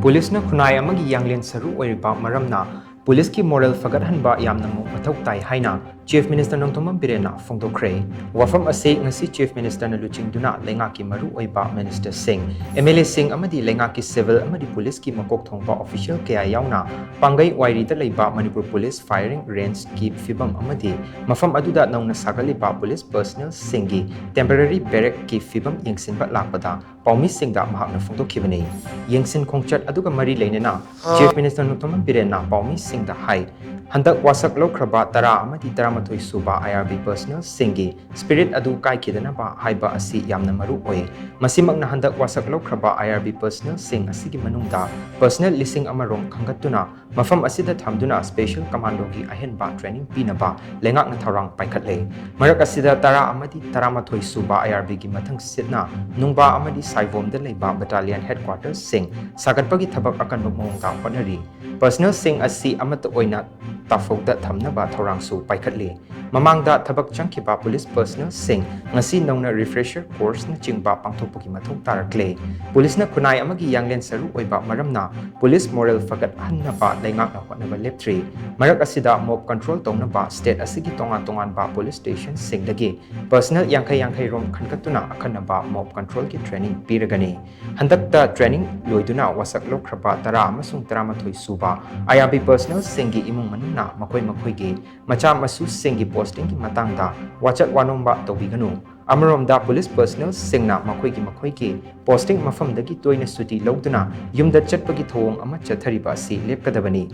Police na Khunnai Amagi Yanglen Saru oiba maramna Police ki moral Phagathanba Yamnamak Mathou Tai haina Chief Minister Nongthombam Biren na phongdokkhre wafam ase ngasi Chief Minister na luchingduna lenga ki maru oiba Minister Singh MLA Singh amadi lenga ki civil amadi police ki makok thongba official kaya yauna pangai wairi da leiba Manipur Police firing range ki fibam amadi mafam aduda nauna sagaliba police personnel singi temporary barrack ki fibam yengsinba lakpada paumi singda mahakna phongdokhibani yengsin khongchat aduga mari leinena Chief Minister Nongthombam Biren na paumi singda hai handak wasak lokraba tara amadi taramathoi suba IRB personnel singi spirit adu kai kidana ba haiba asi yamna maru oi masimakna handak wasak lokraba IRB personnel sing asigi manungda personnel lising amarom khangatuna mafam asida thamduna special commando gi ahenba training pinaba lengak na tharang paikhatle marak asida tara amadi taramathoi suba IRB gi mathang sitna nungba amadi saivom da leiba battalion headquarters sing sagatpagi thabak akan mongda honari personnel sing asi amata oina tafogda thamnaba thorangsu paikhatli mamangda thabak changkiba police personnel sing ngasi nongna refresher course na chingba pangthokpaki mathok tarakle police na Khunnai Amagi Yanglen Saru oiba maramna police moral Phagathanba lengak na hotnaba leptri marak asida mob control tongnaba state asigi tongan ba police station singdagi personnel yangkai rom khankatuna akhanaba mob control ki training piragani handakta training loiduna wasak lokraba tara amasung taramathoi suba IRB personnel singi imung manuna makoi gi macha masu singi posting ki matangda wachat wanomba tobiganu Amaromda police personnel singna makoi gi posting mafamdagi toina suti logduna yumda chatpagi thong ama chathariba si lepkadabani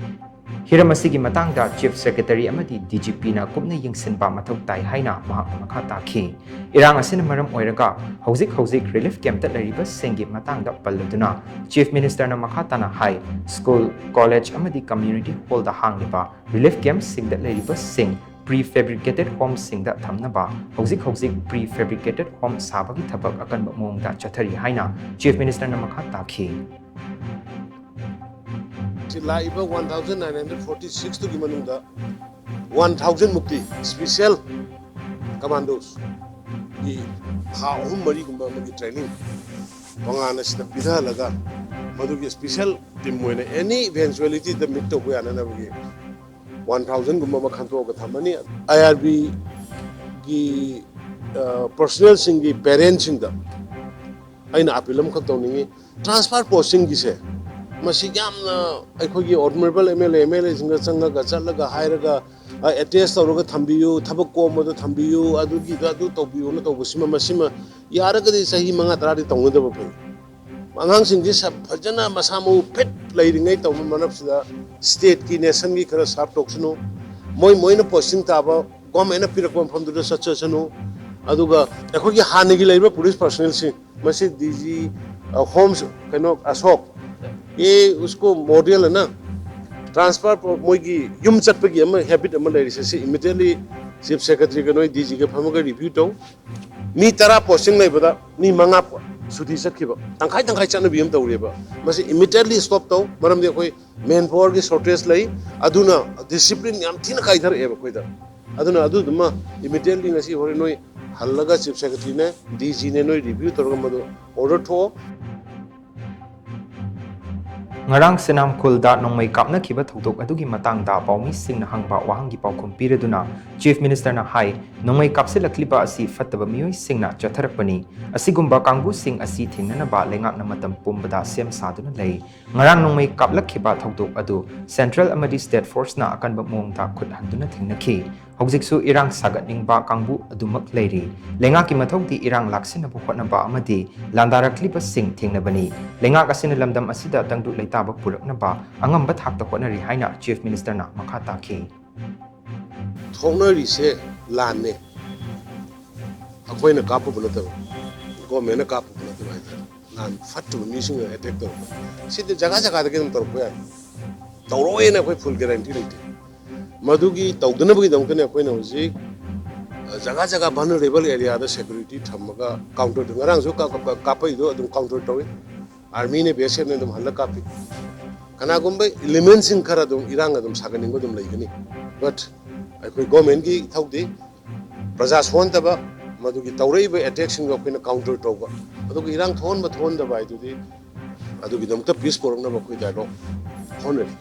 Hiramasigi matangda Chief Secretary amadi DGP na kupna yingsinba mathou tai haina mahakna makha takhi irang asina maram oiraga hauzik relief camp ta lariba singi matangda palladuna Chief Minister na makha tana hai school college amadi community hall da hangliba relief camp singda lariba sing prefabricated home singda thamnaba hauzik prefabricated home sabagi thabak akan mongda chathari haina Chief Minister na makha takhi Laiba 1946 to Gimanunda 1000 Mukti special commandos the Hahum Marigumba training Panganas the Pida Laga Madu special team when any eventuality the Mikto Guiana 1000 Gumba Kanto Gatamani IRB the personnel singi parents in the Aina Apilam Katoni transfer posting gise Masigamna, I could get honorable MLA Sanga Gazalaga, Hiraga, a taste of Tambiu, Tabako, Mother Tambiu, Aduki, Tobu, Tobusima Masima, Yaraga is a Himangatradi Tonga. Mangang this Pajana Masamu pet playing it of Manapsida, State Kinesangi Karasap Toxino, Moina posting Taba, Gomena Piracom from the Sachasano, Aduga, I could get Hanigi labor police personnel, Masi DG homes cannot assault. ये उसको model है ना transfer मोगी yum चटपगी अम habit अम लेरि से immediately chief secretary के नोय DG के फमगा review तो मी तरा पोस्टिंग लेबदा मी मंगा सुधी सखिबा तंखाई चन बियम तौरेबा मसे इमीडिएटली स्टॉप तो मरम दे कोई मैन पावर की शॉर्टेज लई अदुना डिसिप्लिन याम थिन काइधर एबा कोइदा अदुना अदुदमा इमीडिएटली ngasi हरे नोय हल्लगा चीफ सेक्रेटरी ने डीजी ने नोय रिव्यू तोरगा मदो ऑर्डर थो Ngarang senam kulda nongmai kapna kiba thokdok adugi matangda paumi singna hangba wahangi paukhum piraduna Chief Minister na hai nongmai kapsilakliba asi fattaba mioi singna chatharakpani asigumba kangbu sing asi thingnana ba lengak na matam pumbada sem saduna lei ngarang nongmai kaplakhiba thokdok adu Central amadi State Force na akanba mongda khut handuna thingnakhi hojiksu irang sagatningba kangbu adumak leiri lengaki mathokti irang laksinabu hotnaba amadi landarakliba sing thingnabani lengak asina lamdam asida tangdu leitaba puraknaba angamba thakta hotnari haina Chief Minister na makha takhi thonari se lanne akoina kapu bulata ko mena kapu bulata bai lan fatu missing attack to sidi jaga da ke tor ko ya tawro ena koi full guarantee lete Madugi Togdana Bidamkan Aquina Zik Jaga vulnerable area the security Tamaga counter to Ranzuka Kapaido counter to it Armenia Basin and the Hala Kapi Kanagumba elements in Karadum Irangadum Saganingudum Lagani but I could go Mengi Tauti Brazas Hontaba Madugi Taureba attraction of in a counter to Madugi Rang Thon but Honda by to the ꯑꯗꯨꯒꯤꯗꯃꯛꯇ piece ꯄꯨꯔꯛꯅꯕ ꯑꯩꯈꯣꯏ dialogue ꯍꯣꯠꯅꯔꯤ